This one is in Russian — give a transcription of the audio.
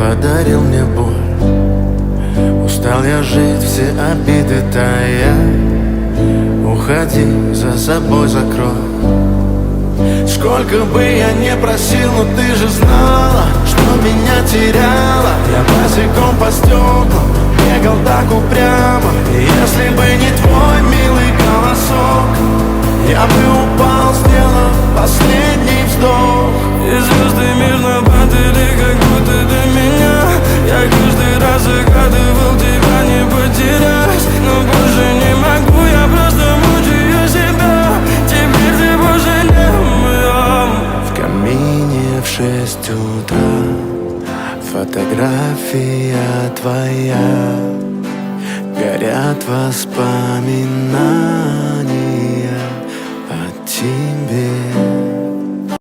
подарил мне боль. Устал я жить, все обиды тая. Уходи, за собой закрой. Сколько бы я не просил, но ты же знала, что меня теряла. Я босиком по стеклам бегал так упрямо. И если бы не твой милый голосок, я бы упал, сделав последний вздох. И звезды мирно падали, как будто до меня. Я каждый раз загадывал тебя не потерять, но больше не могу, я просто мучаю себя. Теперь ты больше не моя. В камине в 6 утра фотография твоя. Горят воспоминания о тебе.